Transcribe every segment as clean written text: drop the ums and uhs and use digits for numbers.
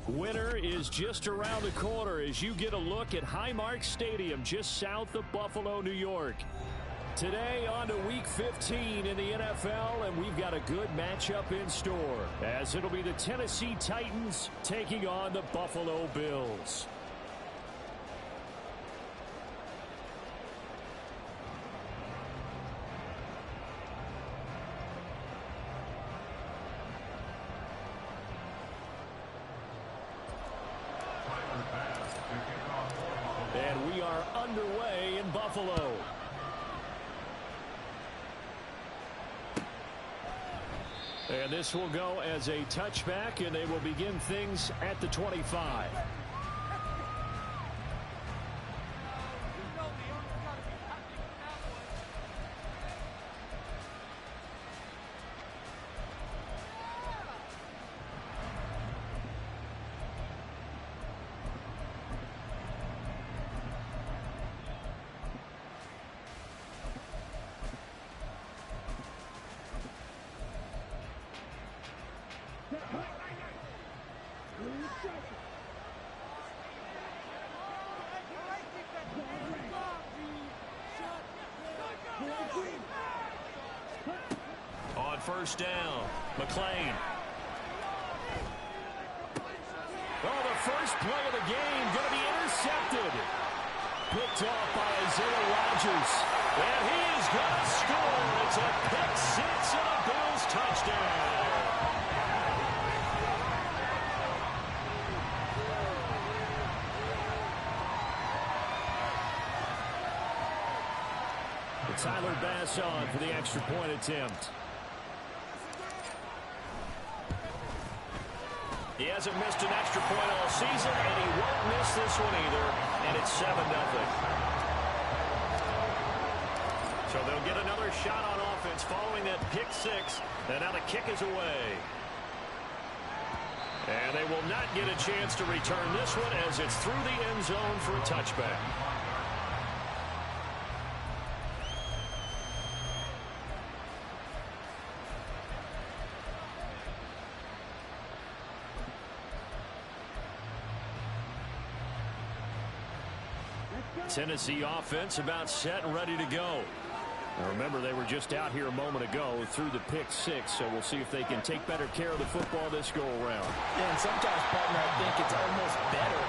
Winter is just around the corner as you get a look at Highmark Stadium just south of Buffalo, New York. Today on to Week 15 in the NFL, and we've got a good matchup in store as it'll be the Tennessee Titans taking on the Buffalo Bills. And we are underway in Buffalo. And this will go as a touchback, and they will begin things at the 25. On first down, McClain. Oh, the first play of the game going to be intercepted. Picked off by Isaiah Rodgers. And he is going to score. It's a pick six and a Bills touchdown. Tyler Bass on for the extra point attempt. He hasn't missed an extra point all season, and he won't miss this one either, and it's 7-0. So they'll get another shot on offense following that pick six, and now the kick is away. And they will not get a chance to return this one as it's through the end zone for a touchback. Tennessee offense about set and ready to go. Now remember, they were just out here a moment ago through the pick six, so we'll see if they can take better care of the football this go-around. Yeah, and sometimes, partner, I think it's almost better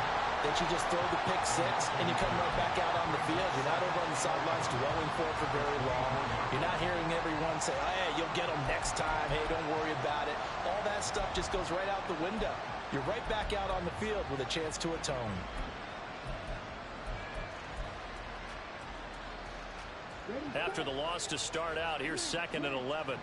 that you just throw the pick six and you come right back out on the field. You're not over on the sidelines dwelling for it for very long. You're not hearing everyone say, oh, hey, you'll get them next time. Hey, don't worry about it. All that stuff just goes right out the window. You're right back out on the field with a chance to atone. After the loss to start out, here's 2nd and 11.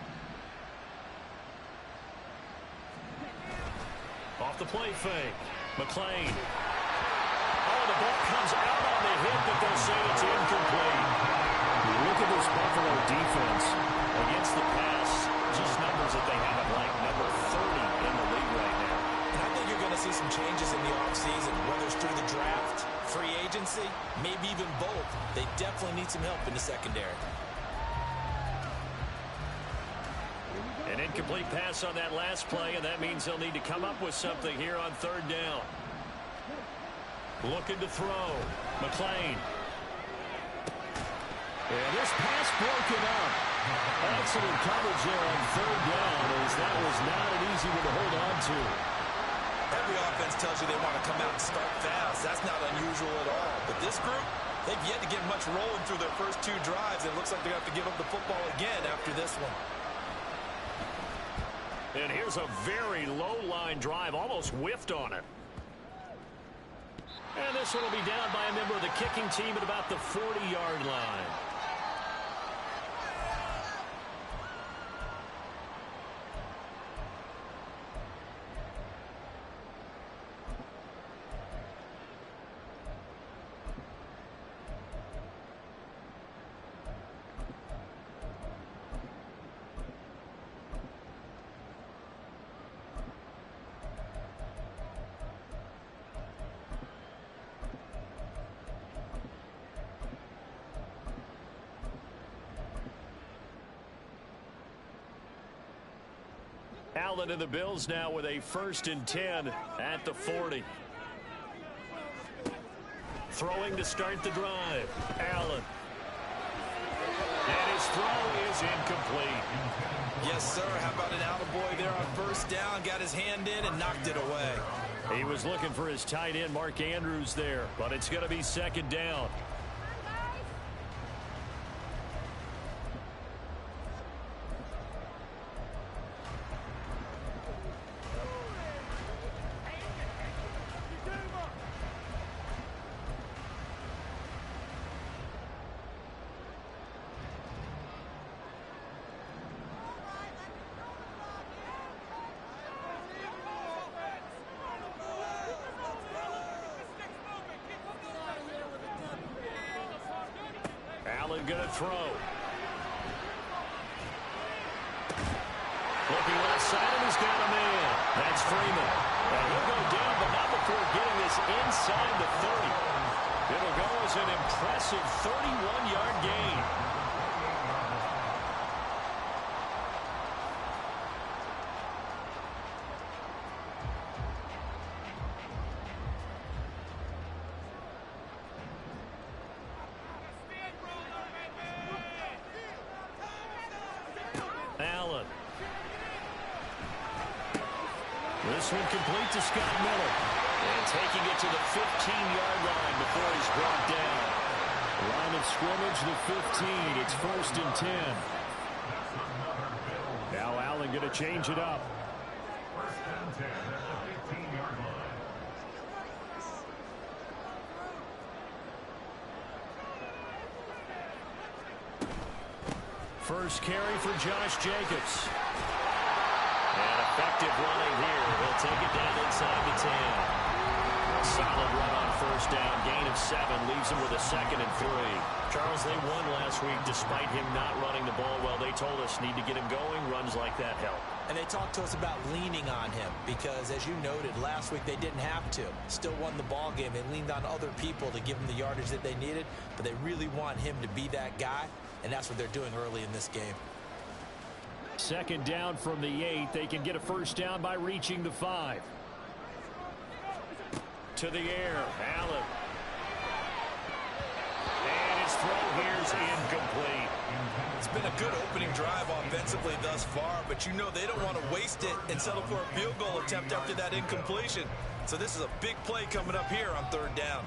Off the play fake. McClain. Oh, the ball comes out on the hit, but they'll say it's incomplete. Look at this Buffalo defense against the pass. Just numbers that they have at like number 30 in the league right now. And I think you're going to see some changes in the offseason, whether it's through the draft, free agency, maybe even both. They definitely need some help in the secondary. An incomplete pass on that last play, and that means they'll need to come up with something here on 3rd down. Looking to throw. McClain. And this pass broken up. Excellent coverage there on 3rd down, as that was not an easy one to hold on to. Every offense tells you they want to come out and start fast. That's not unusual at all. But this group, they've yet to get much rolling through their first 2 drives. It looks like they have to give up the football again after this one. And here's a very low-line drive, almost whiffed on it. And this one will be down by a member of the kicking team at about the 40-yard line. Allen and the Bills now with a 1st and 10 at the 40. Throwing to start the drive. Allen. And his throw is incomplete. Yes, sir. How about an attaboy there on 1st down? Got his hand in and knocked it away. He was looking for his tight end, Mark Andrews, there. But it's going to be 2nd down. Allen going to throw. Looking left side, and he's got a man. That's Freeman. And he'll go down, but not before getting this inside the 30. It'll go as an impressive 31-yard gain. Allen. This one complete to Scott Miller. And taking it to the 15-yard line before he's brought down. Line of scrimmage, the 15. It's 1st and 10. Now Allen going to change it up. 1st and 10 at the 15-yard line. First carry for Josh Jacobs. And effective running here. He'll take it down inside the 10. A solid run on 1st down. Gain of 7 leaves him with a 2nd and 3. Charles, they won last week despite him not running the ball well. They told us need to get him going. Runs like that help. And they talked to us about leaning on him because, as you noted, last week they didn't have to. Still won the ball game. They leaned on other people to give them the yardage that they needed, but they really want him to be that guy, and that's what they're doing early in this game. 2nd down from the 8. They can get a 1st down by reaching the 5. To the air, Allen. And his throw here's incomplete. It's been a good opening drive offensively thus far, but you know they don't want to waste it and settle for a field goal attempt after that incompletion. So this is a big play coming up here on 3rd down.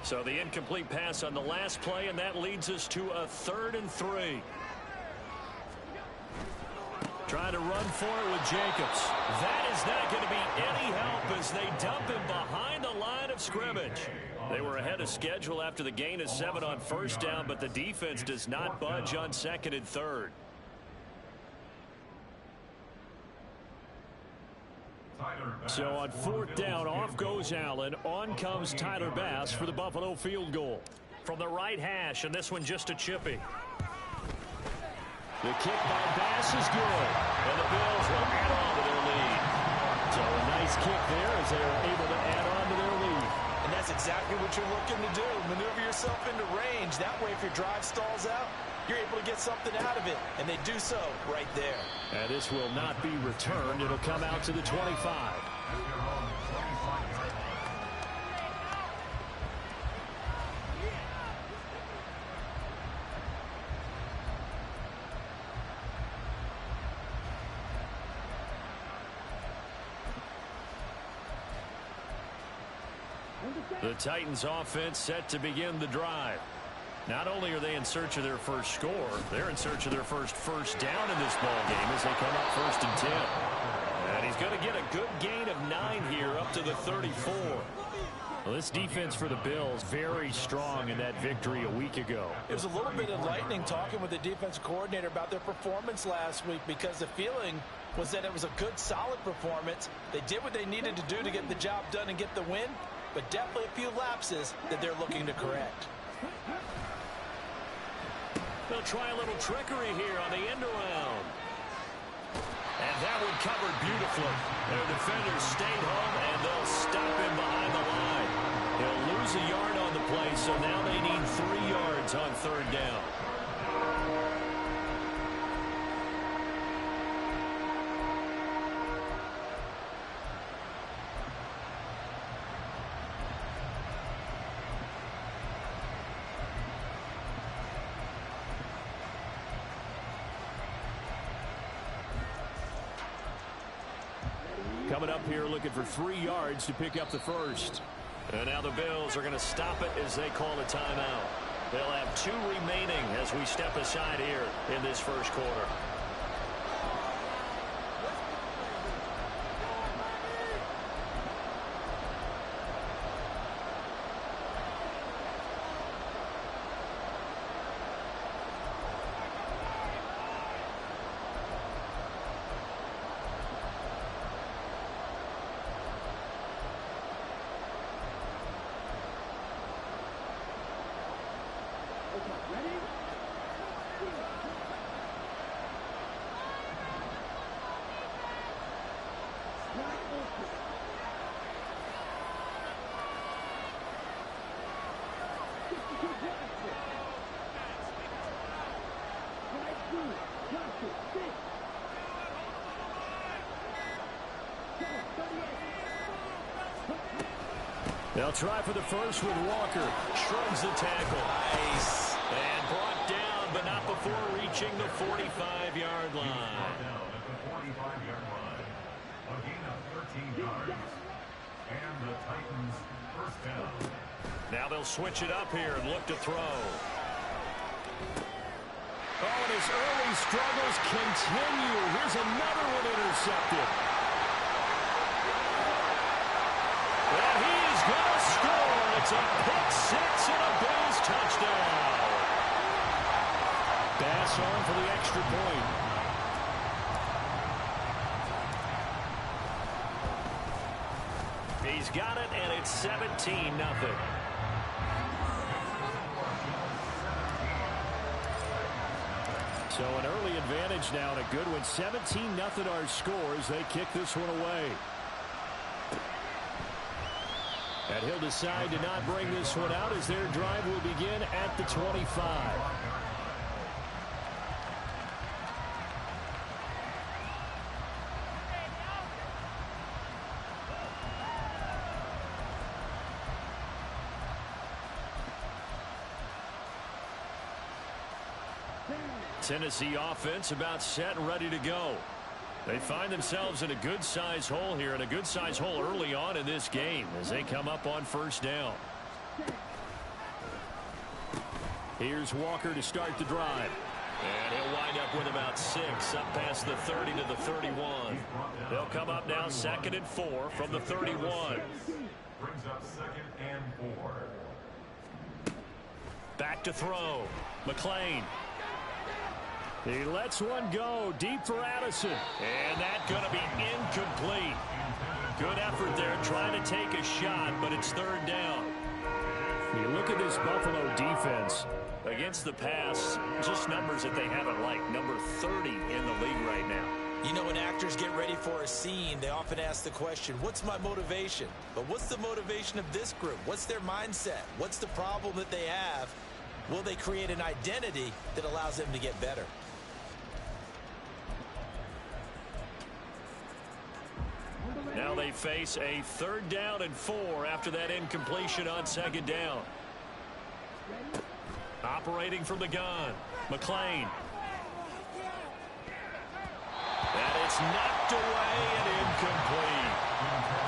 So the incomplete pass on the last play, and that leads us to a 3rd and 3. Trying to run for it with Jacobs. That is not going to be any help as they dump him behind the line of scrimmage. They were ahead of schedule after the gain of 7 on 1st down, but the defense does not budge on 2nd and 3rd. So on 4th down, off goes Allen. On comes Tyler Bass for the Buffalo field goal. From the right hash, and this one just a chippy. The kick by Bass is good, and the Bills will add on to their lead. So a nice kick there as they are able to add on to their lead. And that's exactly what you're looking to do. Maneuver yourself into range. That way, if your drive stalls out, you're able to get something out of it, and they do so right there. And this will not be returned. It'll come out to the 25. The Titans offense set to begin the drive. Not only are they in search of their first score, they're in search of their first down in this ball game as they come up 1st and 10. And he's going to get a good gain of 9 here up to the 34. Well, this defense for the Bills very strong in that victory a week ago. It was a little bit enlightening talking with the defensive coordinator about their performance last week because the feeling was that it was a good, solid performance. They did what they needed to do to get the job done and get the win, but definitely a few lapses that they're looking to correct. They'll try a little trickery here on the end around. And that one covered beautifully. Their defenders stayed home, and they'll stop him behind the line. He'll lose a yard on the play, so now they need 3 yards on third down. Coming up here looking for 3 yards to pick up the first. And now the Bills are going to stop it as they call a timeout. They'll have 2 remaining as we step aside here in this first quarter. They'll try for the first with Walker. Shrugs the tackle. Nice. And brought down, but not before reaching the 45-yard line. Down at the 45-yard line. A gain of 13 yards. And the Titans first down. Now they'll switch it up here and look to throw. Oh, and his early struggles continue. Here's another one intercepted. And he is going to score. It's a pick six and a Bills touchdown. Pass on for the extra point. He's got it, and it's 17-0. So an early advantage now and a good one. 17-0 our score as they kick this one away. And he'll decide to not bring this one out as their drive will begin at the 25. Tennessee offense about set and ready to go. They find themselves in a good-sized hole here, and a good-sized hole early on in this game as they come up on first down. Here's Walker to start the drive. And he'll wind up with about 6 up past the 30 to the 31. They'll come up now 2nd and 4 from the 31. Brings up 2nd and 4. Back to throw. McClain. He lets one go deep for Addison. And that's going to be incomplete. Good effort there trying to take a shot, but it's 3rd down. You look at this Buffalo defense. Against the pass, just numbers that they haven't liked. Number 30 in the league right now. You know, when actors get ready for a scene, they often ask the question, what's my motivation? But what's the motivation of this group? What's their mindset? What's the problem that they have? Will they create an identity that allows them to get better? Now they face a 3rd down and 4 after that incompletion on 2nd down. Operating from the gun, McClain. And it's knocked away and incomplete.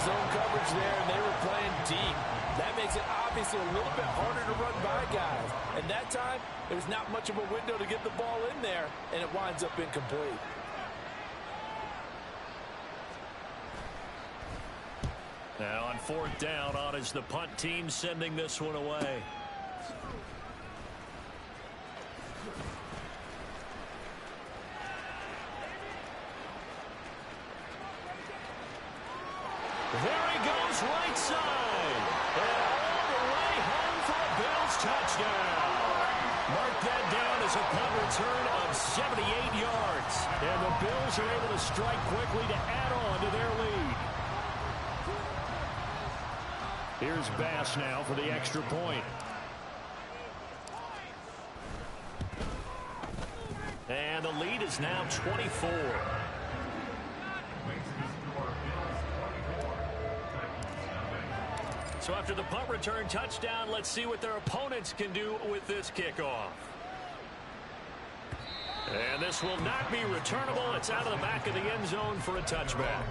Zone coverage there, and they were playing deep. That makes it obviously a little bit harder to run by guys. And that time, there was not much of a window to get the ball in there, and it winds up incomplete. Now on 4th down, on is the punt team sending this one away. There he goes, right side. And all the way home for a Bills touchdown. Mark that down as a punt return of 78 yards. And the Bills are able to strike quickly to add on to their lead. Here's Bass now for the extra point. And the lead is now 24. So after the punt return touchdown, let's see what their opponents can do with this kickoff. And this will not be returnable. It's out of the back of the end zone for a touchback.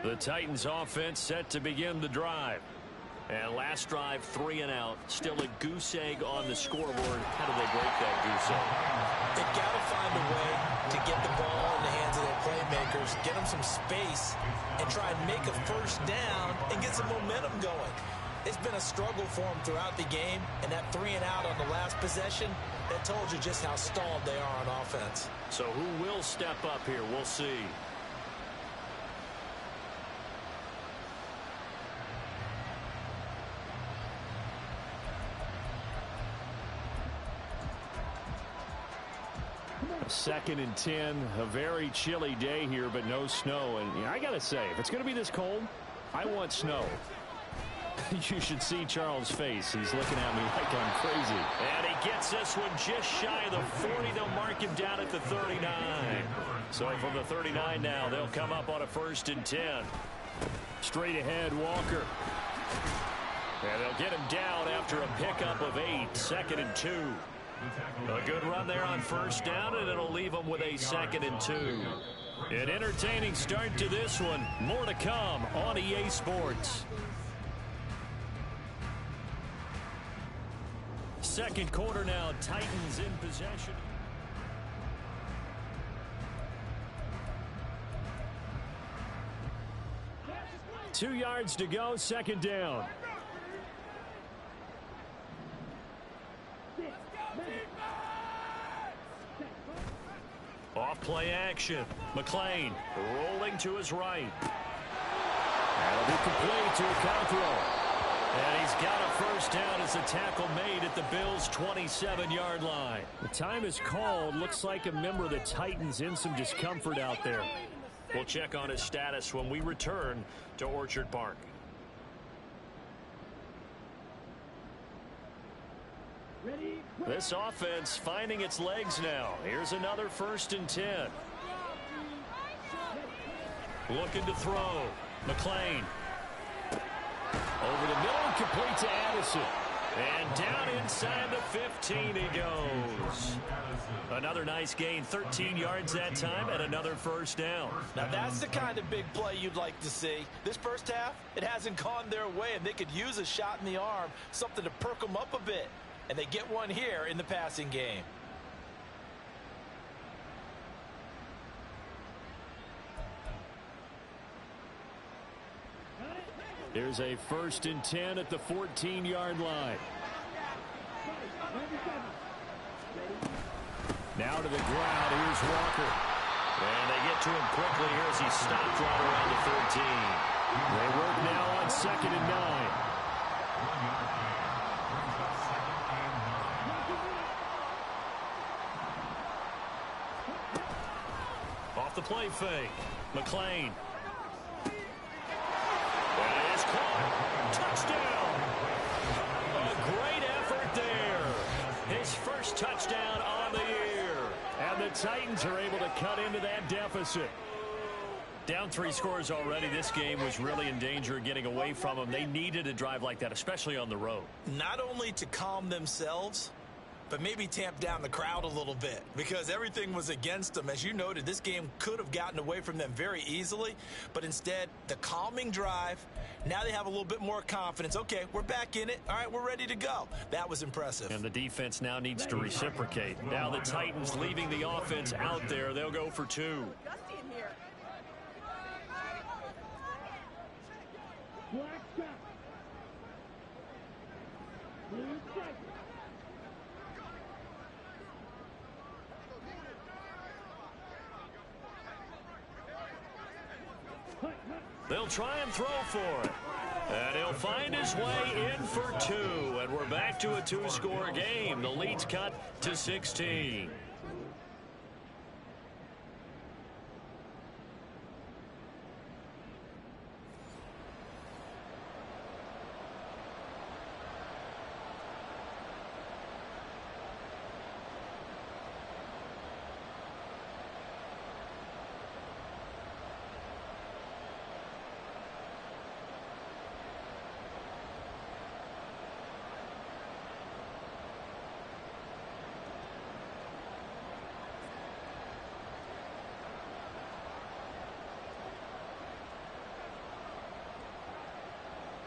The Titans offense set to begin the drive. And last drive, 3 and out. Still a goose egg on the scoreboard. How do they break that goose egg? They've got to find a way to get the ball in the hands of their playmakers, get them some space, and try and make a first down and get some momentum going. It's been a struggle for them throughout the game, and that 3 and out on the last possession, that told you just how stalled they are on offense. So who will step up here? We'll see. Second and 10, a very chilly day here, but no snow. And I got to say, if it's going to be this cold, I want snow. You should see Charles' face. He's looking at me like I'm crazy. And he gets this one just shy of the 40. They'll mark him down at the 39. So from the 39 now, they'll come up on a 1st and 10. Straight ahead, Walker. And they'll get him down after a pickup of 8. 2nd and 2. A good run there on 1st down, and it'll leave them with a 2nd and 2. An entertaining start to this one. More to come on EA Sports. Second quarter now, Titans in possession. Two yards to go, 2nd down. Off play action. McLean rolling to his right. That'll be complete to Cockrell. And he's got a 1st down as a tackle made at the Bills' 27-yard line. The time is called. Looks like a member of the Titans in some discomfort out there. We'll check on his status when we return to Orchard Park. This offense finding its legs now. Here's another 1st and 10. Looking to throw. McLean. Over the middle and complete to Addison. And down inside the 15 he goes. Another nice gain. 13 yards that time and another 1st down. Now that's the kind of big play you'd like to see. This first half, it hasn't gone their way, and they could use a shot in the arm, something to perk them up a bit. And they get one here in the passing game. Here's a 1st and 10 at the 14-yard line. Now to the ground. Here's Walker. And they get to him quickly here as he stopped right around the 13. They work now on 2nd and 9. Off the play fake. McLean. And it is caught. Touchdown. A great effort there. His 1st touchdown on the year. And the Titans are able to cut into that deficit. Down 3 scores already. This game was really in danger of getting away from them. They needed a drive like that, especially on the road. Not only to calm themselves, but maybe tamp down the crowd a little bit because everything was against them. As you noted, this game could have gotten away from them very easily, but instead, the calming drive, now they have a little bit more confidence. Okay, we're back in it. All right, we're ready to go. That was impressive. And the defense now needs to reciprocate. Now the Titans leaving the offense out there. They'll go for 2. They'll try and throw for it. And he'll find his way in for 2. And we're back to a 2-score game. The lead's cut to 16.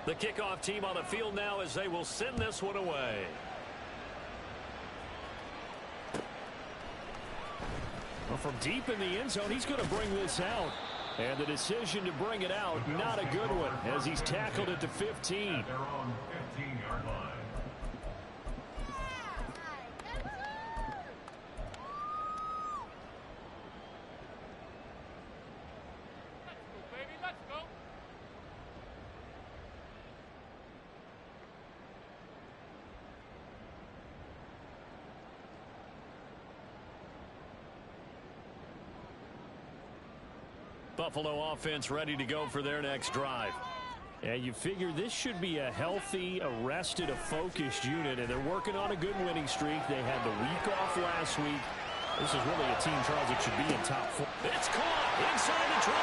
The kickoff team on the field now as they will send this one away. Well, from deep in the end zone, he's going to bring this out. And the decision to bring it out, not a good one, as he's tackled it to 15. They're on 15-yard line. Buffalo offense ready to go for their next drive. And you figure this should be a healthy, arrested, a focused unit, and they're working on a good winning streak. They had the week off last week. This is really a team, Charles, that should be in top 4. It's caught inside the 25.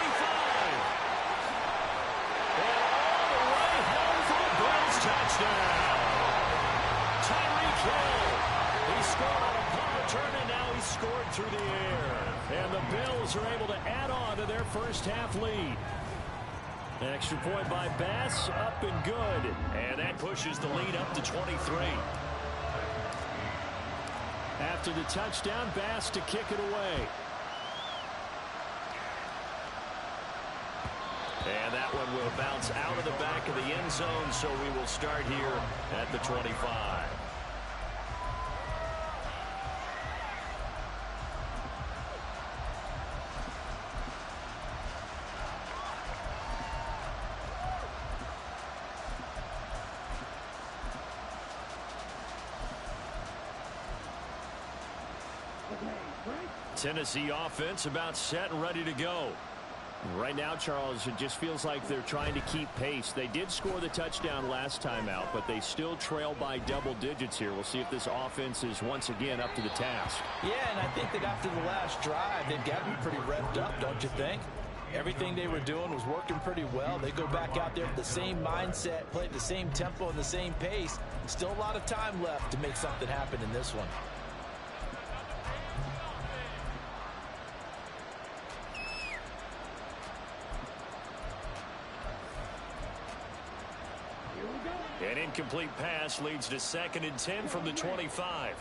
And all the way home for the Bills touchdown. Tyreek Hill. He scored on a punt return, and now he scored through the air. And the Bills are able to add on to their first half lead. An extra point by Bass, up and good. And that pushes the lead up to 23. After the touchdown, Bass to kick it away. And that one will bounce out of the back of the end zone, so we will start here at the 25. Tennessee offense about set and ready to go. Right now, Charles, it just feels like they're trying to keep pace. They did score the touchdown last time out, but they still trail by double digits here. We'll see if this offense is once again up to the task. Yeah, and I think that after the last drive, they've got to be pretty revved up, don't you think? Everything they were doing was working pretty well. They go back out there with the same mindset, play at the same tempo and the same pace. Still a lot of time left to make something happen in this one. An incomplete pass leads to 2nd and 10 from the 25.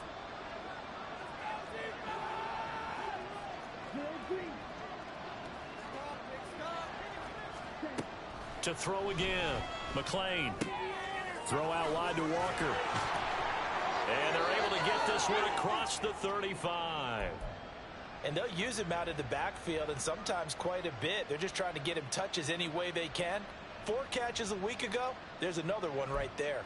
To throw again. McLean. Throw out wide to Walker. And they're able to get this one across the 35. And they'll use him out of the backfield, and sometimes quite a bit. They're just trying to get him touches any way they can. 4 catches a week ago. There's another one right there.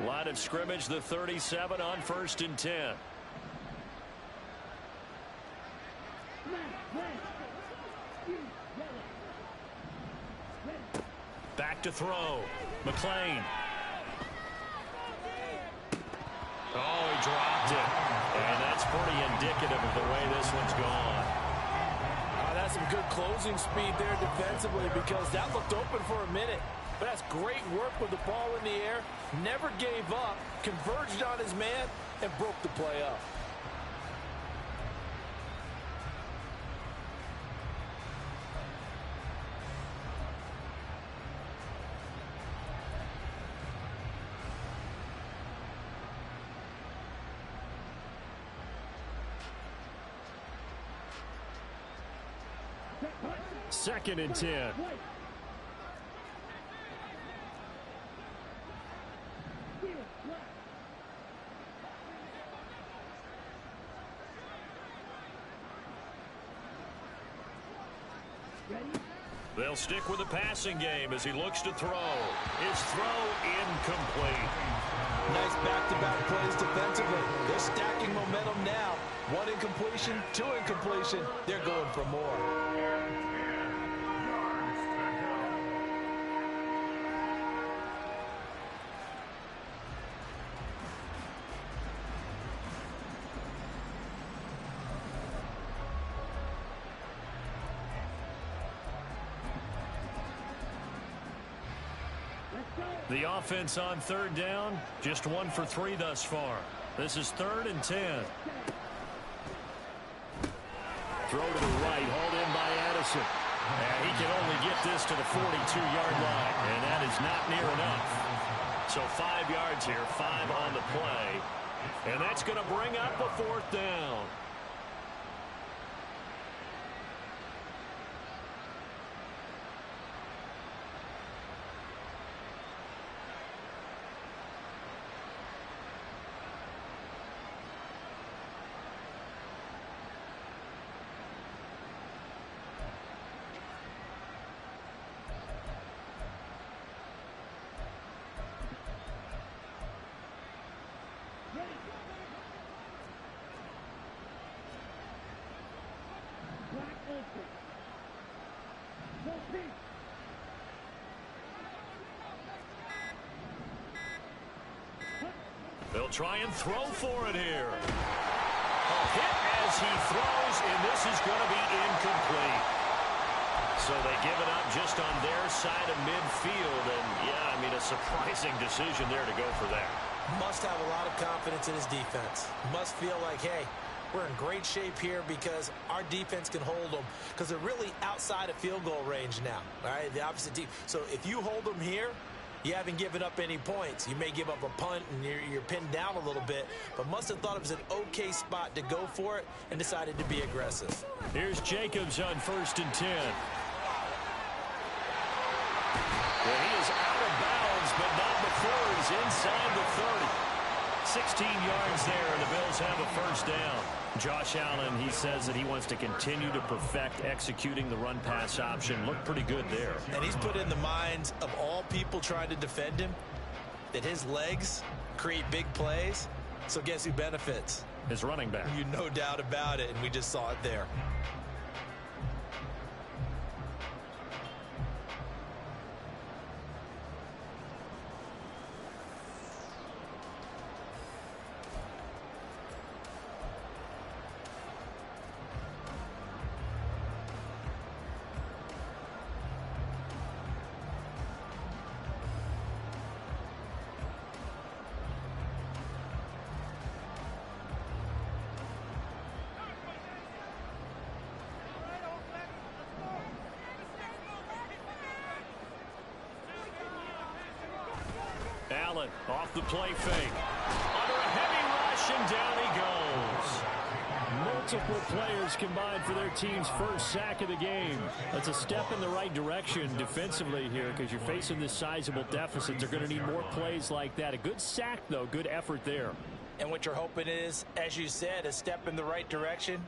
Line of scrimmage, the 37 on 1st and 10. Back to throw. McLean. Oh, he dropped it. And that's pretty indicative of the way this one's gone. That's some good closing speed there defensively because that looked open for a minute. But that's great work with the ball in the air. Never gave up, converged on his man, and broke the play up. Second and 10. They'll stick with the passing game as he looks to throw. His throw incomplete. Nice back-to-back plays defensively. They're stacking momentum now. One incompletion, two incompletion. They're going for more. The offense on third down, just 1 for 3 thus far. This is 3rd and 10. Throw to the right, hauled in by Addison. And he can only get this to the 42-yard line, and that is not near enough. So 5 yards here, 5 on the play. And that's going to bring up a 4th down. They'll try and throw for it here. A hit as he throws, and this is going to be incomplete. So they give it up just on their side of midfield. And, yeah, I mean, a surprising decision there to go for that. Must have a lot of confidence in his defense. Must feel like, hey, we're in great shape here because our defense can hold them because they're really outside of field goal range now. All right, the opposite team. So if you hold them here, you haven't given up any points. You may give up a punt and you're pinned down a little bit, but must have thought it was an okay spot to go for it and decided to be aggressive. Here's Jacobs on 1st and 10. Well, he is out of bounds, but not before he's inside the 30. 16 yards there, and the Bills have a 1st down. Josh Allen, he says that he wants to continue to perfect executing the run-pass option. Looked pretty good there. And he's put in the minds of all people trying to defend him that his legs create big plays. So guess who benefits? His running back. You no doubt about it, and we just saw it there. Allen off the play fake. Under a heavy rush, and down he goes. Multiple players combined for their team's first sack of the game. That's a step in the right direction defensively here because you're facing this sizable deficit. They're going to need more plays like that. A good sack, though. Good effort there. And what you're hoping is, as you said, a step in the right direction.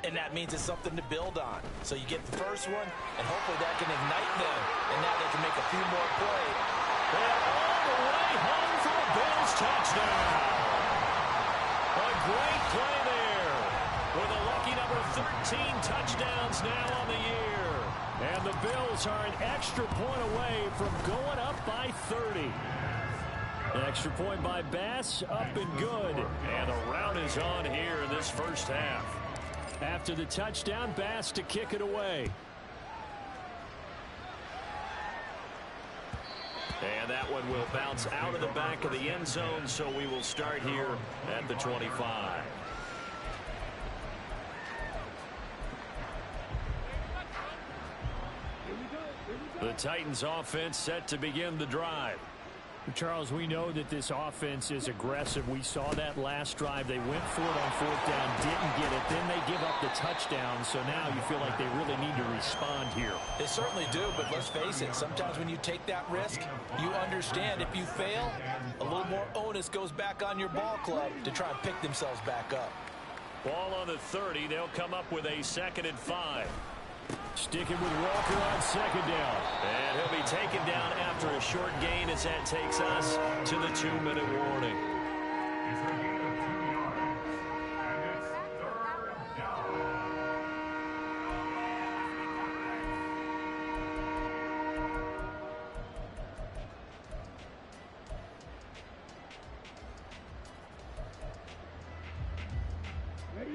And that means it's something to build on. So you get the first one, and hopefully that can ignite them. And now they can make a few more plays. They're all the way home for a Bills touchdown. A great play there. With a lucky number 13 touchdowns now on the year. And the Bills are an extra point away from going up by 30. An extra point by Bass, up and good. And the round is on here in this first half. After the touchdown, Bass to kick it away. And that one will bounce out of the back of the end zone, so we will start here at the 25. The Titans offense set to begin the drive. Charles, we know that this offense is aggressive. We saw that last drive. They went for it on 4th down, didn't get it. Then they give up the touchdown. So now you feel like they really need to respond here. They certainly do, but let's face it. Sometimes when you take that risk, you understand if you fail, a little more onus goes back on your ball club to try and pick themselves back up. Ball on the 30. They'll come up with a 2nd and 5. Sticking with Walker on 2nd down. And he'll be taken down after a short gain as that takes us to the 2-minute warning. It's a gain of 2 yards, and it's 3rd down.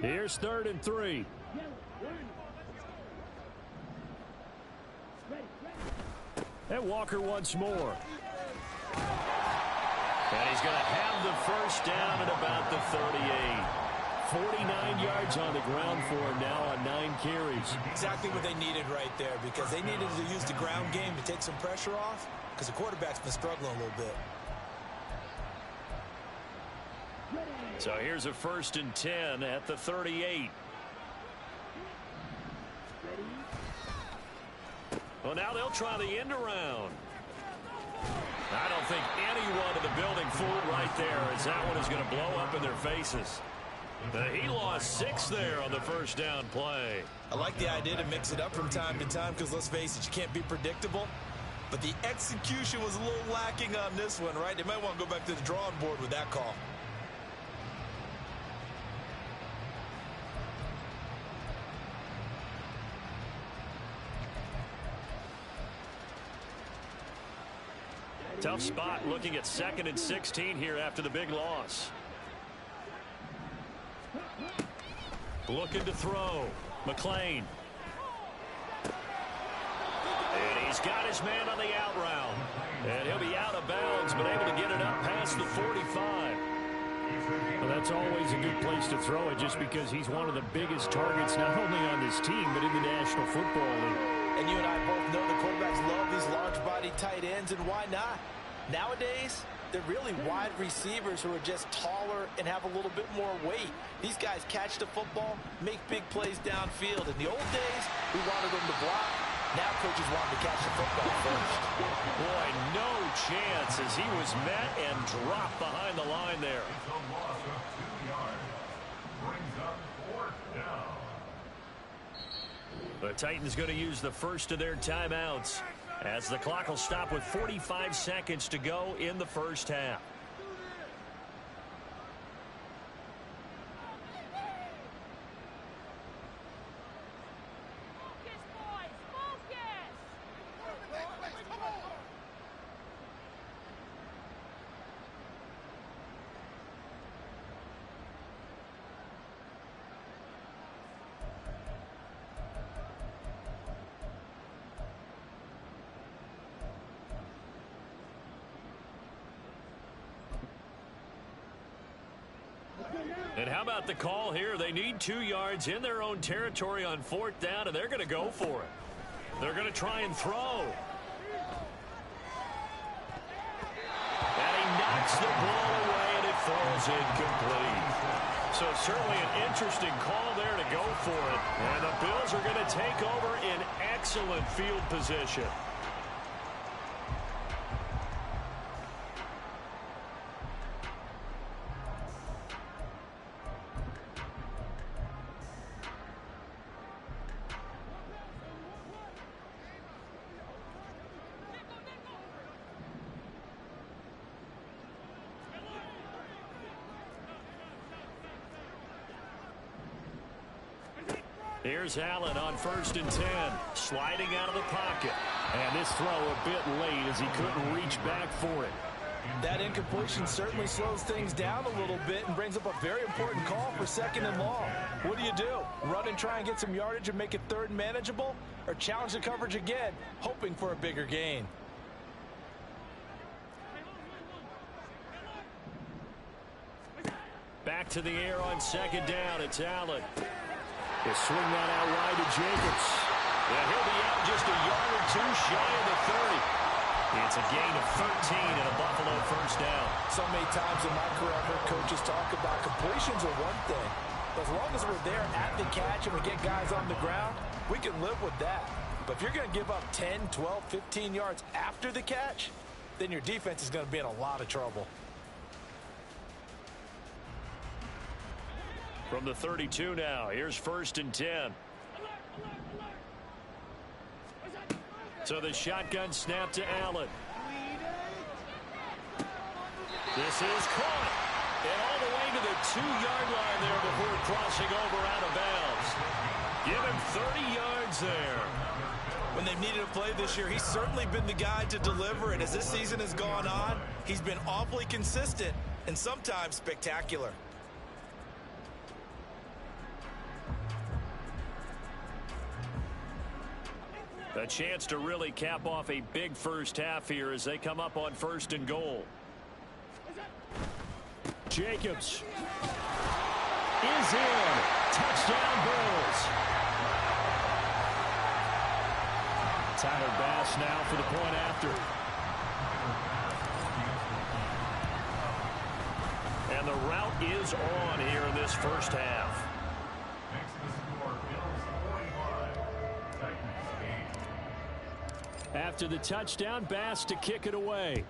Here's 3rd and 3. And Walker once more. And he's going to have the 1st down at about the 38. 49 yards on the ground for him now on 9 carries. Exactly what they needed right there, because they needed to use the ground game to take some pressure off, because the quarterback's been struggling a little bit. So here's a 1st and 10 at the 38. Well, now they'll try the end around. I don't think anyone in the building fooled right there, as that one is going to blow up in their faces. He lost 6 there on the 1st down play. I like the idea to mix it up from time to time, because let's face it, you can't be predictable. But the execution was a little lacking on this one, right? They might want to go back to the drawing board with that call. Tough spot looking at 2nd and 16 here after the big loss. Looking to throw. McLean. And he's got his man on the out route. And he'll be out of bounds, but able to get it up past the 45. Well, that's always a good place to throw it, just because he's one of the biggest targets not only on this team but in the National Football League. And you and I both know the quarterbacks love these large-body tight ends, and why not? Nowadays, they're really wide receivers who are just taller and have a little bit more weight. These guys catch the football, make big plays downfield. In the old days, we wanted them to block. Now coaches want them to catch the football first. Boy, no chance as he was met and dropped behind the line there. It's a loss of 2 yards. Brings up 4th down. The Titans going to use the first of their timeouts as the clock will stop with 45 seconds to go in the 1st half. And how about the call here? They need 2 yards in their own territory on 4th down, and they're going to go for it. They're going to try and throw. And he knocks the ball away, and it falls incomplete. So certainly an interesting call there to go for it. And the Bills are going to take over in excellent field position. Here's Allen on 1st and 10, sliding out of the pocket. And this throw a bit late as he couldn't reach back for it. That incompletion certainly slows things down a little bit and brings up a very important call for 2nd and long. What do? Run and try and get some yardage and make it 3rd and manageable? Or challenge the coverage again, hoping for a bigger gain? back to the air on second down. It's Allen. They swing that out wide to Jacobs. Yeah, he'll be out just a yard or two shy of the 30. It's a gain of 13 and a Buffalo first down. So many times in my career I've heard coaches talk about completions are one thing. As long as we're there at the catch and we get guys on the ground, we can live with that. But if you're going to give up 10, 12, 15 yards after the catch, then your defense is going to be in a lot of trouble. From the 32 now, here's 1st and 10. So the shotgun snap to Allen. This is caught. And all the way to the 2-yard line there before crossing over out of bounds. Give him 30 yards there. When they've needed a play this year, he's certainly been the guy to deliver. And as this season has gone on, he's been awfully consistent and sometimes spectacular. A chance to really cap off a big first half here as they come up on 1st and goal. Jacobs is in. Touchdown Bills. Tyler Bass now for the point after. And the route is on here in this first half. After the touchdown, Bass to kick it away.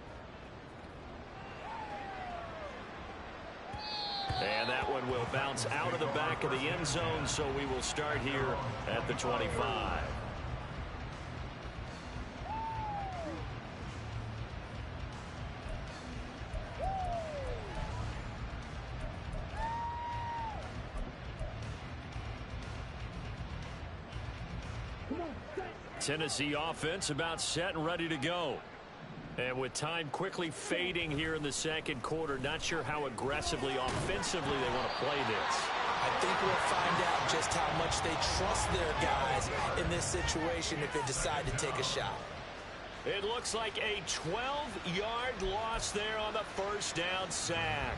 And that one will bounce out of the back of the end zone, so we will start here at the 25. Tennessee offense about set and ready to go. And with time quickly fading here in the second quarter, not sure how aggressively, offensively they want to play this. I think we'll find out just how much they trust their guys in this situation if they decide to take a shot. It looks like a 12-yard loss there on the first down sack.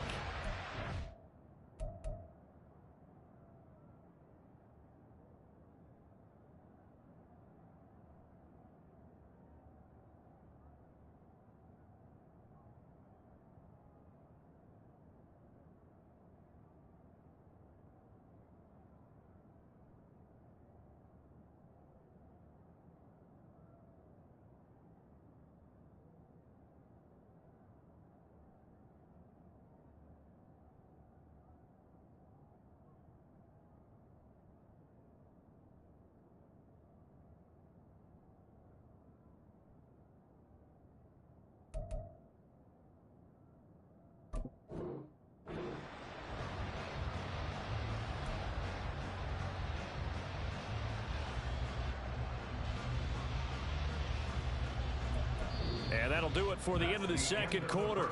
And that'll do it for the end of the second quarter.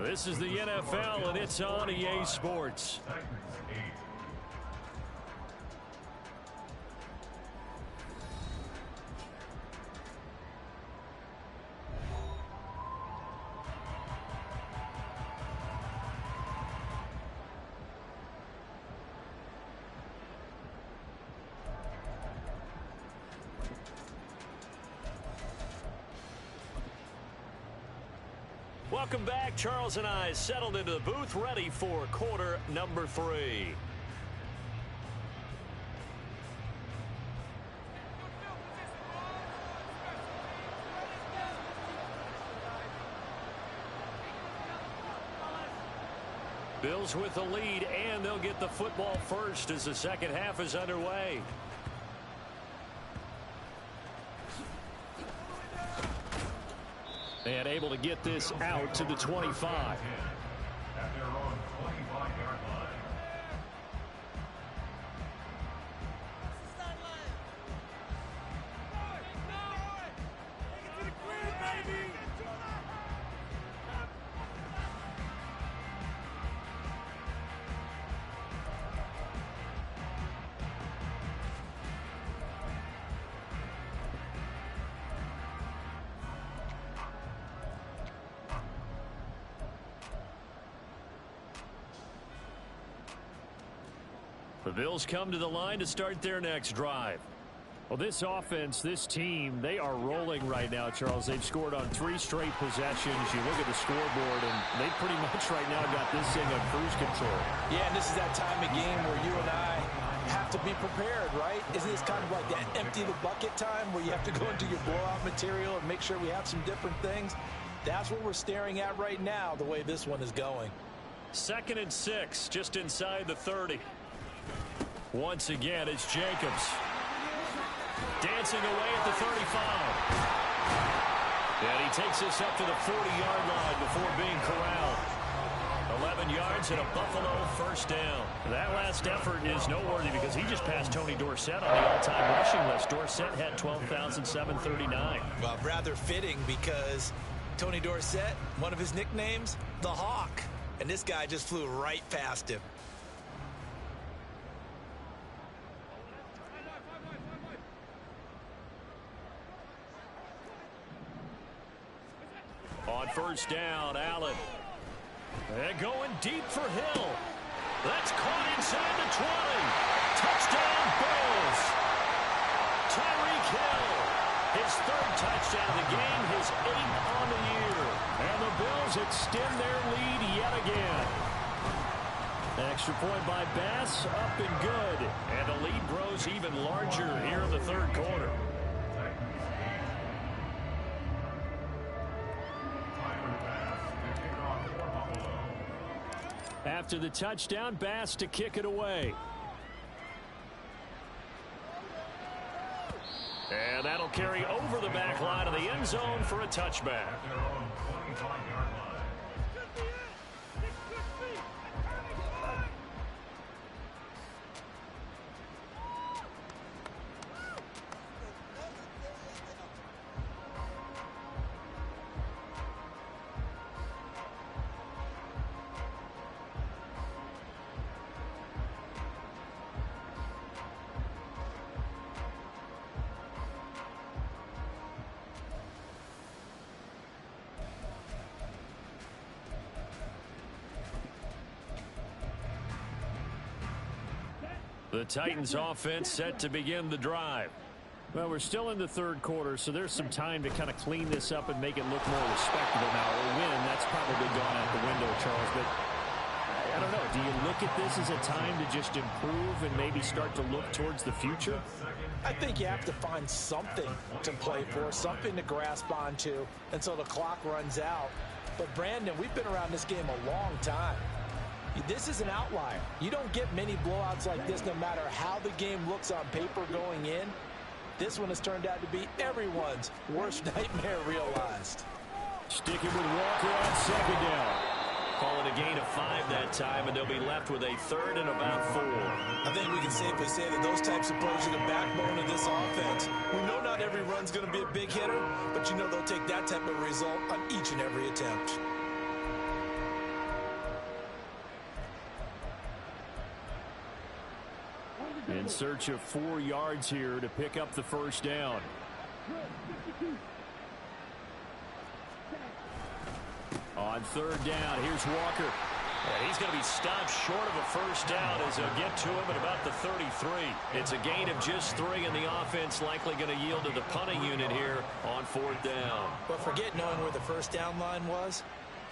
This is the NFL, and it's on EA Sports. Welcome back. Charles and I settled into the booth, ready for quarter number 3. Bills with the lead, and they'll get the football first as the second half is underway. And able to get this out to the 25. At their own 25-yard line. The Bills come to the line to start their next drive. Well, this offense, this team, they are rolling right now, Charles. They've scored on 3 straight possessions. You look at the scoreboard, and they pretty much right now got this thing on cruise control. Yeah, and this is that time of game where you and I have to be prepared, right? Isn't this kind of like that empty the bucket time where you have to go into your blowout material and make sure we have some different things? That's what we're staring at right now, the way this one is going. 2nd and 6, just inside the 30. Once again, it's Jacobs. Dancing away at the 35. And he takes this up to the 40-yard line before being corralled. 11 yards and a Buffalo first down. That last effort is noteworthy because he just passed Tony Dorsett on the all-time rushing list. Dorsett had 12,739. Well, rather fitting because Tony Dorsett, one of his nicknames, the Hawk. And this guy just flew right past him. On first down, Allen. And going deep for Hill. That's caught inside the 20. Touchdown, Bills. Tyreek Hill. His 3rd touchdown of the game, his 8th on the year. And the Bills extend their lead yet again. Extra point by Bass, up and good. And the lead grows even larger here in the 3rd quarter. After the touchdown, Bass to kick it away. And that'll carry over the back line of the end zone for a touchback. The Titans offense set to begin the drive. Well, we're still in the 3rd quarter, so there's some time to kind of clean this up and make it look more respectable now. A win, that's probably gone out the window, Charles. But I don't know. Do you look at this as a time to just improve and maybe start to look towards the future? I think you have to find something to play for, something to grasp onto until the clock runs out. But, Brandon, we've been around this game a long time. This is an outlier. You don't get many blowouts like this no matter how the game looks on paper going in. This one has turned out to be everyone's worst nightmare realized. Sticking with Walker on 2nd down. Calling a gain of 5 that time, and they'll be left with a 3rd and about 4. I think we can safely say that those types of plays are the backbone of this offense. We know not every run's going to be a big hitter, but you know they'll take that type of result on each and every attempt. In search of 4 yards here to pick up the first down. On 3rd down, here's Walker. And he's going to be stopped short of a first down as they'll get to him at about the 33. It's a gain of just 3, and the offense likely going to yield to the punting unit here on 4th down. But forget knowing where the first down line was.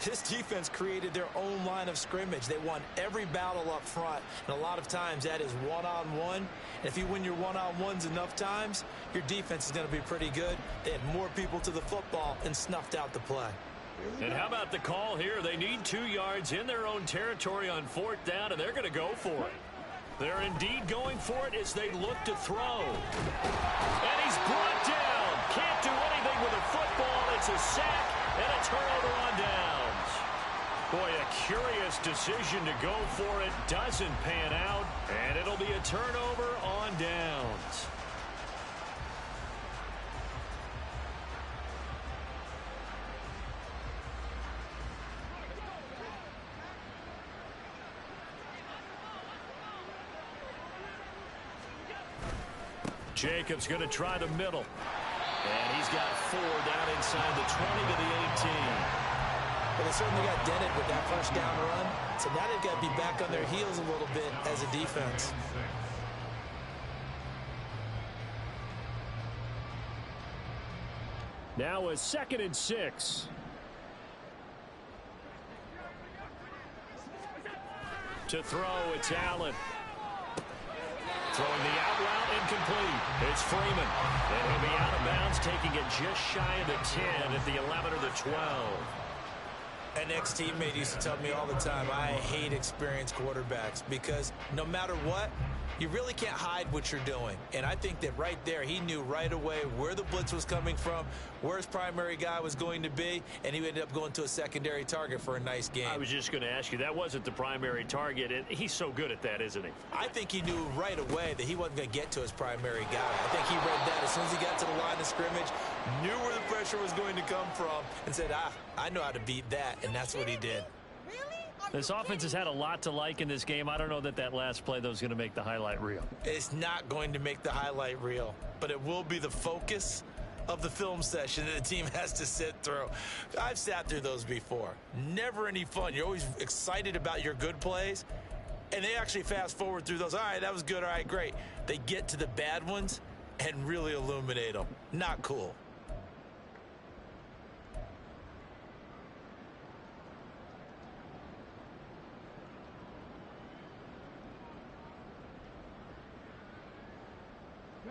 This defense created their own line of scrimmage. They won every battle up front, and a lot of times that is one-on-one. And if you win your one-on-ones enough times, your defense is going to be pretty good. They had more people to the football and snuffed out the play. And how about the call here? They need 2 yards in their own territory on 4th down, and they're going to go for it. They're indeed going for it as they look to throw. And he's brought down. Can't do anything with a football. It's a sack and a turnover on downs. Boy, a curious decision to go for it. Doesn't pan out, and it'll be a turnover on downs. Jacobs going to try the middle. And he's got 4 down inside the 20 to the 18. Well, they certainly got dented with that first down run. So now they've got to be back on their heels a little bit as a defense. Now a 2nd and 6. To throw, it's Allen. Throwing the out route, incomplete. It's Freeman. And he'll be out of bounds, taking it just shy of the 10 at the 11 or the 12. An ex-teammate used to tell me all the time, I hate experienced quarterbacks because no matter what, you really can't hide what you're doing. And I think that right there, he knew right away where the blitz was coming from, where his primary guy was going to be, and he ended up going to a secondary target for a nice game. I was just going to ask you, that wasn't the primary target, and he's so good at that, isn't he? I think he knew right away that he wasn't going to get to his primary guy. I think he read that as soon as he got to the line of scrimmage, knew where the pressure was going to come from, and said, I know how to beat that, and that's what he did. This offense has had a lot to like in this game. I don't know that last play, though, is going to make the highlight reel. It's not going to make the highlight reel, but it will be the focus of the film session that the team has to sit through. I've sat through those before. Never any fun. You're always excited about your good plays, and they actually fast forward through those. All right, that was good. All right, great. They get to the bad ones and really illuminate them. Not cool.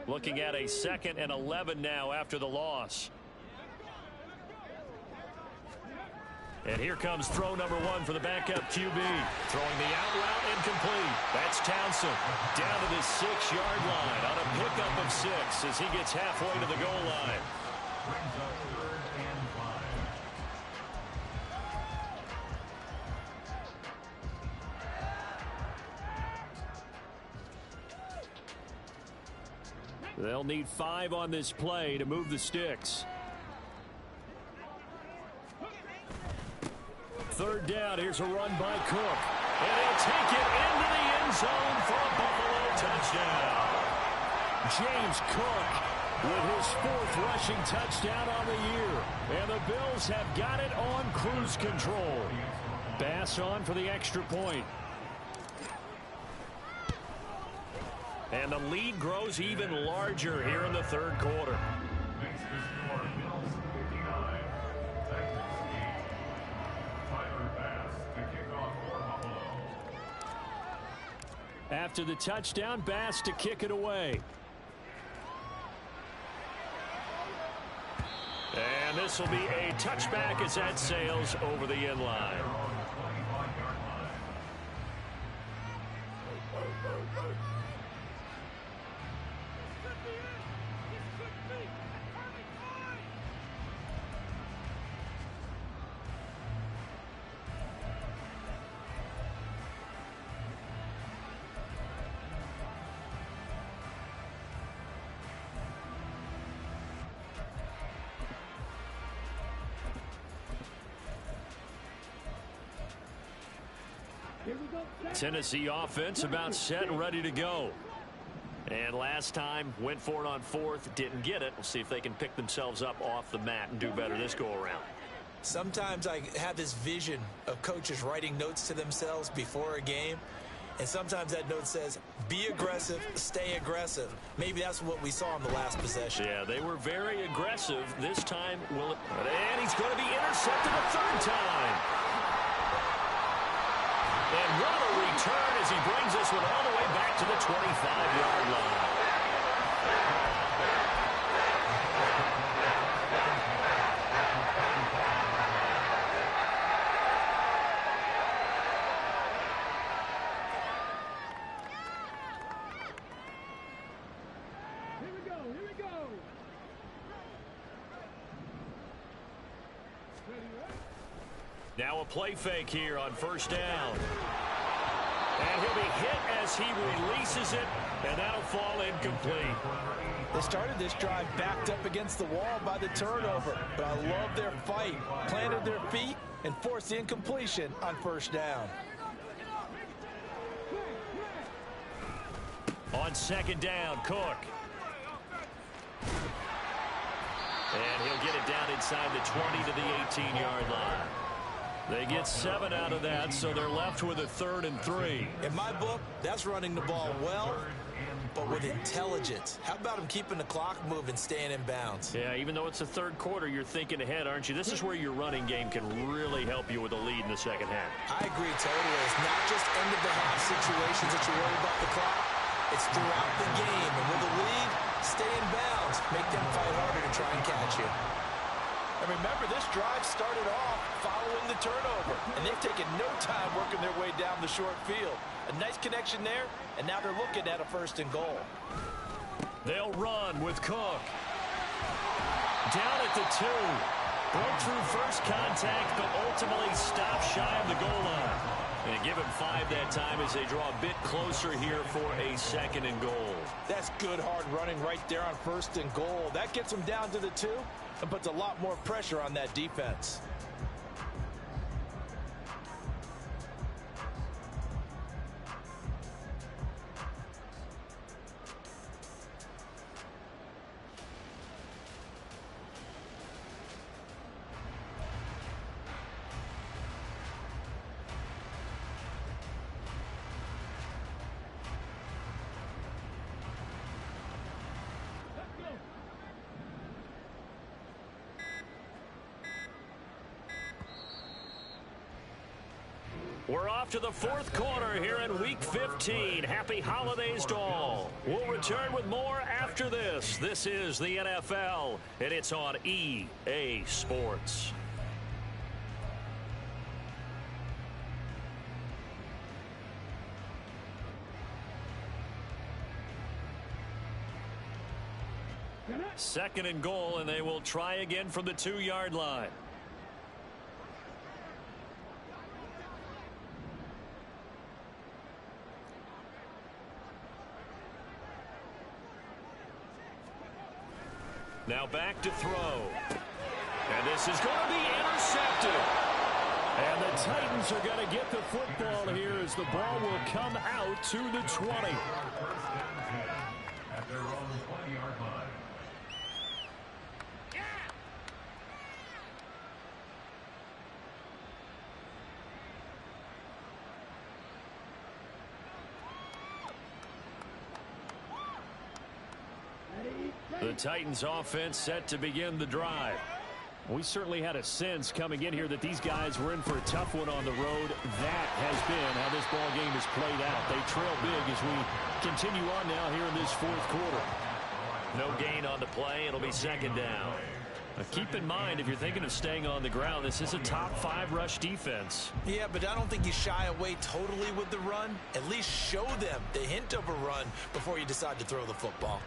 Looking at a 2nd and 11 now after the loss. And here comes throw number 1 for the backup QB. Throwing the out route, incomplete. That's Townsend down to the 6-yard line on a pickup of 6 as he gets halfway to the goal line. Brings up 3rd and 5. They'll need 5 on this play to move the sticks. 3rd down. Here's a run by Cook. And he'll take it into the end zone for a Buffalo touchdown. James Cook with his 4th rushing touchdown on the year. And the Bills have got it on cruise control. Bass on for the extra point. And the lead grows even larger here in the 3rd quarter. Makes the score Bills 59, Titans 8. Tyler Bass to kick off for Buffalo. After the touchdown, Bass to kick it away. And this will be a touchback as that sails over the end line. Tennessee offense about set and ready to go. And last time went for it on 4th, didn't get it. We'll see if they can pick themselves up off the mat and do better this go around. Sometimes I have this vision of coaches writing notes to themselves before a game, and sometimes that note says, be aggressive, stay aggressive. Maybe that's what we saw in the last possession. Yeah, they were very aggressive. This time, and he's going to be intercepted a 3rd time. And what a return as he brings this one all the way back to the 25-yard line. Here we go. Now a play fake here on 1st down. And he'll be hit as he releases it, and that'll fall incomplete. They started this drive backed up against the wall by the turnover, but I love their fight. Planted their feet and forced the incompletion on 1st down. On 2nd down, Cook. And he'll get it down inside the 20 to the 18-yard line. They get 7 out of that, so they're left with a 3rd and 3. In my book, that's running the ball well, but with intelligence. How about him keeping the clock moving, staying in bounds? Yeah, even though it's the 3rd quarter, you're thinking ahead, aren't you? This is where your running game can really help you with a lead in the second half. I agree totally. It's not just end-of-the-half situations that you worry about the clock. It's throughout the game. And with a lead, stay in bounds. Make them fight harder to try and catch you. And remember, this drive started off following the turnover. And they've taken no time working their way down the short field. A nice connection there, and now they're looking at a 1st and goal. They'll run with Cook. Down at the 2. Broke through first contact, but ultimately stopped shy of the goal line. And give him 5 that time as they draw a bit closer here for a 2nd and goal. That's good hard running right there on 1st and goal. That gets them down to the 2 and puts a lot more pressure on that defense. We're off to the 4th quarter here in Week 15. Happy holidays to all. We'll return with more after this. This is the NFL, and it's on EA Sports. Second and goal, and they will try again from the 2-yard line. Now back to throw. And this is going to be intercepted. And the Titans are going to get the football here as the ball will come out to the 20. At their own 20-yard line. The Titans offense set to begin the drive. We certainly had a sense coming in here that these guys were in for a tough one on the road. That has been how this ball game has played out. They trail big as we continue on now here in this 4th quarter. No gain on the play. It'll be 2nd down. Now keep in mind, if you're thinking of staying on the ground, this is a top 5 rush defense. Yeah, but I don't think you shy away totally with the run. At least show them the hint of a run before you decide to throw the football.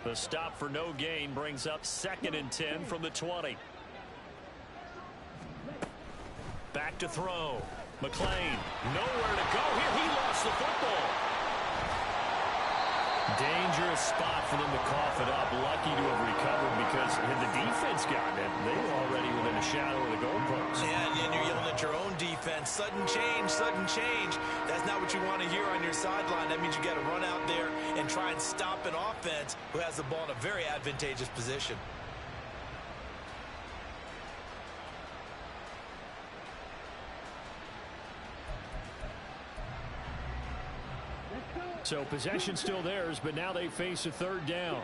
The stop for no gain brings up 2nd and 10 from the 20. Back to throw. McLean, nowhere to go here. He lost the football. Dangerous spot for them to cough it up. Lucky to have recovered because had the defense gotten it, they were already within a shadow of the goalpost. Yeah, and you're yelling at your own defense. Sudden change, sudden change. That's not what you want to hear on your sideline. That means you got to run out there and try and stop an offense who has the ball in a very advantageous position. So possession still theirs, but now they face a 3rd down.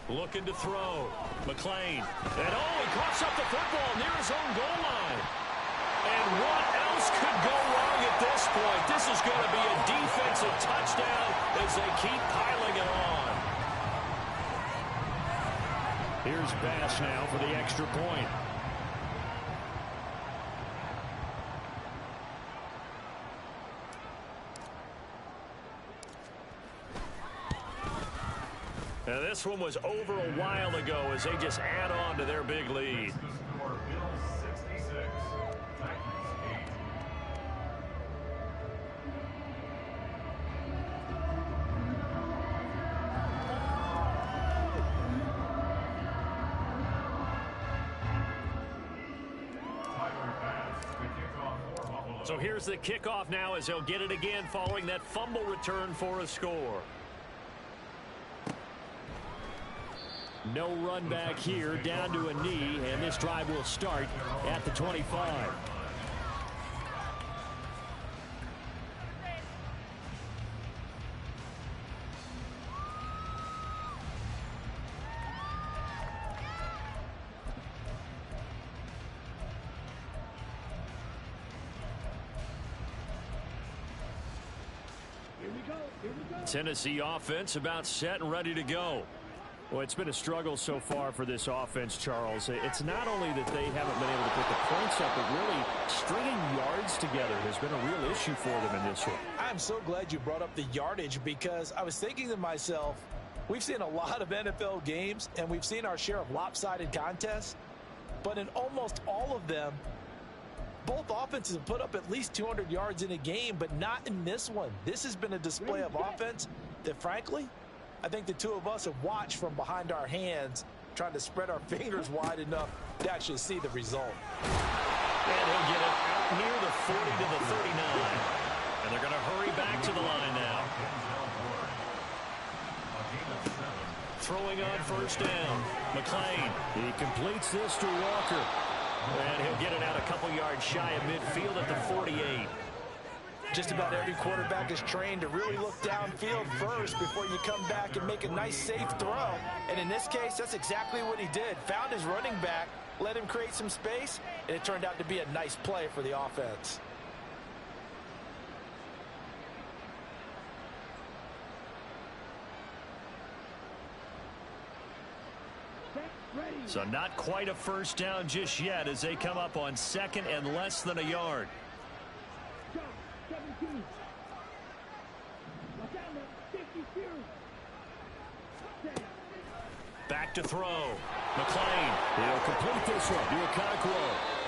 Looking to throw. McLean. And he coughs up the football near his own goal line. And what else could go wrong at this point? This is going to be a defensive touchdown as they keep piling it on. Here's Bass now for the extra point. Now this one was over a while ago as they just add on to their big lead. So here's the kickoff now as he'll get it again following that fumble return for a score. No run back here, down to a knee, and this drive will start at the 25. Tennessee offense about set and ready to go. Well, it's been a struggle so far for this offense, Charles. It's not only that they haven't been able to put the points up, but really stringing yards together has been a real issue for them in this one. I'm so glad you brought up the yardage because I was thinking to myself, we've seen a lot of NFL games and we've seen our share of lopsided contests, but in almost all of them, both offenses have put up at least 200 yards in a game, but not in this one. This has been a display of offense that, frankly, I think the two of us have watched from behind our hands, trying to spread our fingers wide enough to actually see the result. And he'll get it out near the 40 to the 39. And they're going to hurry back to the line now. Throwing on first down. McClain. He completes this to Walker. And he'll get it out a couple yards shy of midfield at the 48. Just about every quarterback is trained to really look downfield first before you come back and make a nice, safe throw. And in this case, that's exactly what he did. Found his running back, let him create some space, and it turned out to be a nice play for the offense. So not quite a first down just yet as they come up on second and less than a yard. Back to throw. McClain. He'll complete this one to Okonkwo.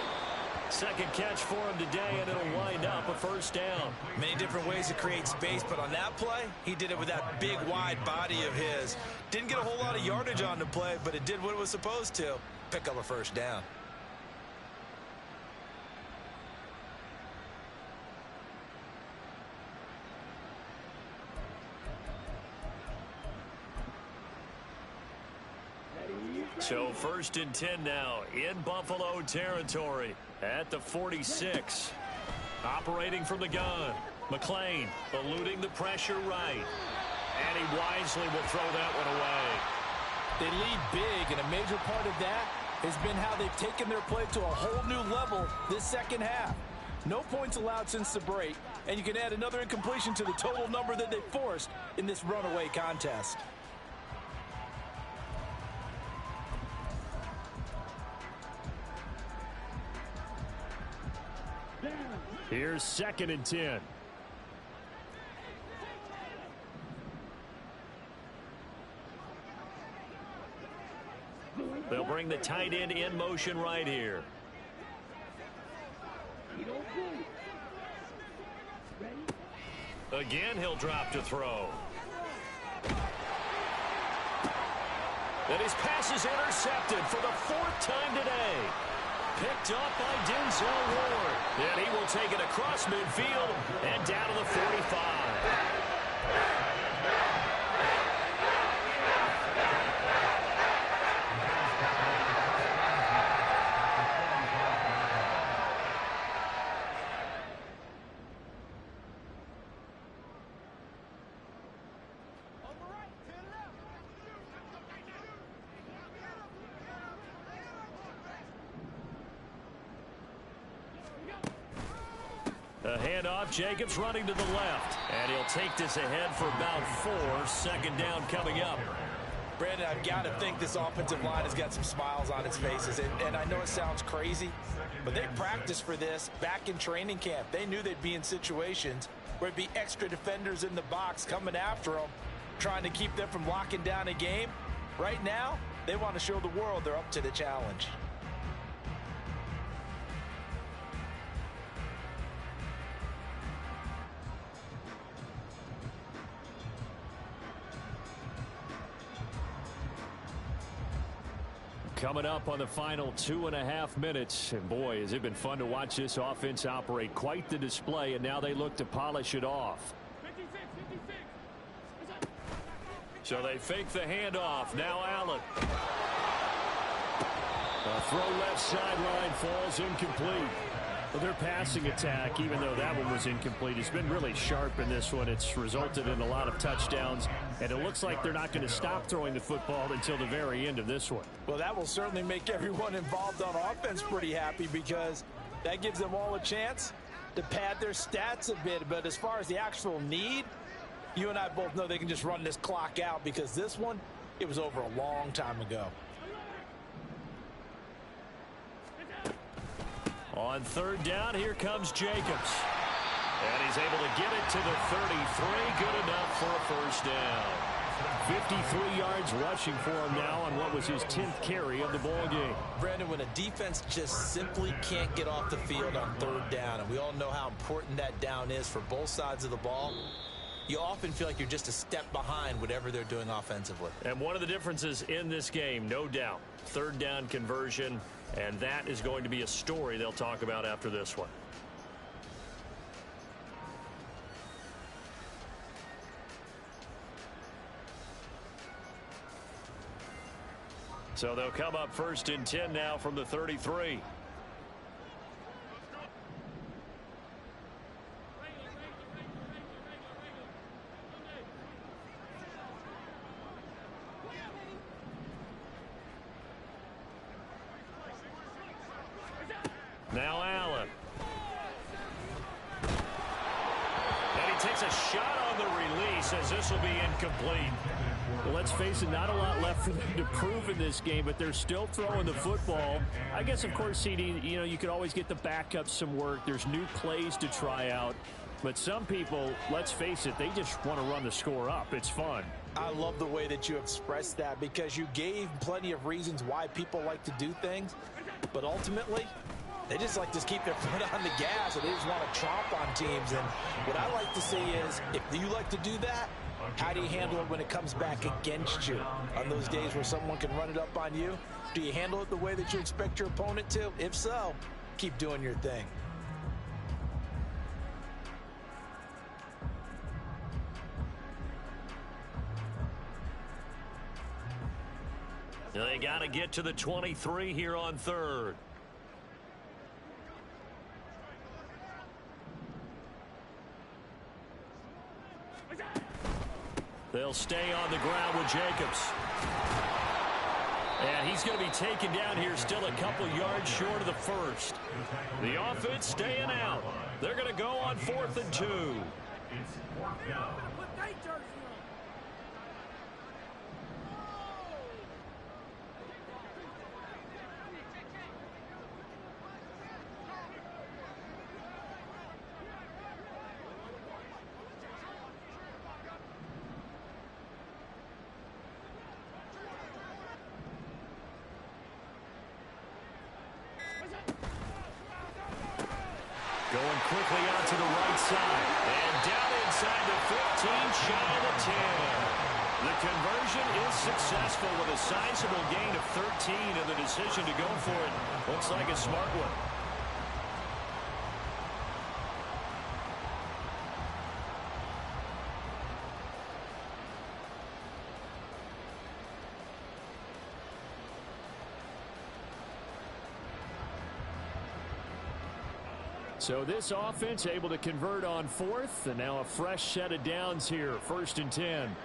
Second catch for him today, and it'll wind up a first down. Many different ways to create space, but on that play, he did it with that big, wide body of his. Didn't get a whole lot of yardage on the play, but it did what it was supposed to. Pick up a first down. So first and 10 now in Buffalo territory at the 46. Operating from the gun. McClain eluding the pressure right. And he wisely will throw that one away. They lead big, and a major part of that has been how they've taken their play to a whole new level this second half. No points allowed since the break, and you can add another incompletion to the total number that they forced in this runaway contest. Here's second and 10. They'll bring the tight end in motion right here. Again, he'll drop to throw. And his pass is intercepted for the fourth time today. Picked up by Denzel Ward. And he will take it across midfield and down to the 45. A handoff, Jacobs running to the left. And he'll take this ahead for about 4. Second down coming up. Brandon, I've got to think this offensive line has got some smiles on its faces. And I know it sounds crazy, but they practiced for this back in training camp. They knew they'd be in situations where there'd be extra defenders in the box coming after them, trying to keep them from locking down a game. Right now, they want to show the world they're up to the challenge. Coming up on the final 2.5 minutes. And boy, has it been fun to watch this offense operate. Quite the display, and now they look to polish it off. So they fake the handoff. Now Allen. A throw left sideline falls incomplete. Well, their passing attack, even though that one was incomplete, has been really sharp in this one. It's resulted in a lot of touchdowns, and it looks like they're not going to stop throwing the football until the very end of this one. Well, that will certainly make everyone involved on offense pretty happy, because that gives them all a chance to pad their stats a bit. But as far as the actual need, you and I both know they can just run this clock out, because this one, it was over a long time ago. On third down, here comes Jacobs. And he's able to get it to the 33. Good enough for a first down. 53 yards rushing for him now on what was his 10th carry of the ball game. Brandon, when a defense just simply can't get off the field on third down, and we all know how important that down is for both sides of the ball, you often feel like you're just a step behind whatever they're doing offensively. And one of the differences in this game, no doubt, third down conversion. And that is going to be a story they'll talk about after this one. So they'll come up 1st and 10 now from the 33. Now Allen. And he takes a shot on the release, as this will be incomplete. Well, let's face it, not a lot left for them to prove in this game, but they're still throwing the football. I guess, of course, CD, you could always get the backups some work. There's new plays to try out. But some people, let's face it, they just want to run the score up. It's fun. I love the way that you expressed that, because you gave plenty of reasons why people like to do things. But ultimately, they just like to keep their foot on the gas, and they just want to chomp on teams. And what I like to see is, if you like to do that, how do you handle it when it comes back against you? On those days where someone can run it up on you, do you handle it the way that you expect your opponent to? If so, keep doing your thing. They got to get to the 23 here on third. They'll stay on the ground with Jacobs. And he's going to be taken down here, still a couple yards short of the first. The offense staying out. They're going to go on 4th and 2. It's 4th down. Going quickly out to the right side. And down inside the 15, shy of the 10. The conversion is successful with a sizable gain of 13, and the decision to go for it looks like a smart one. So this offense able to convert on 4th, and now a fresh set of downs here, 1st and 10.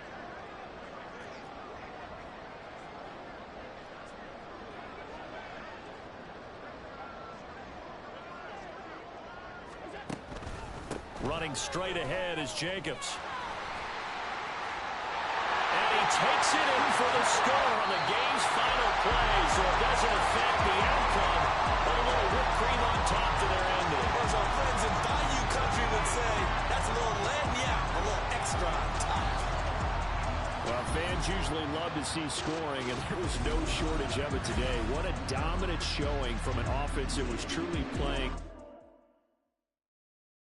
Running straight ahead is Jacobs. And he takes it in for the score on the game's final play, so it doesn't affect the outcome, but a little whipped cream on top to their ending. As our friends in Bayou Country would say, that's a little lagniappe, a little extra on top. Well, fans usually love to see scoring, and there was no shortage of it today. What a dominant showing from an offense that was truly playing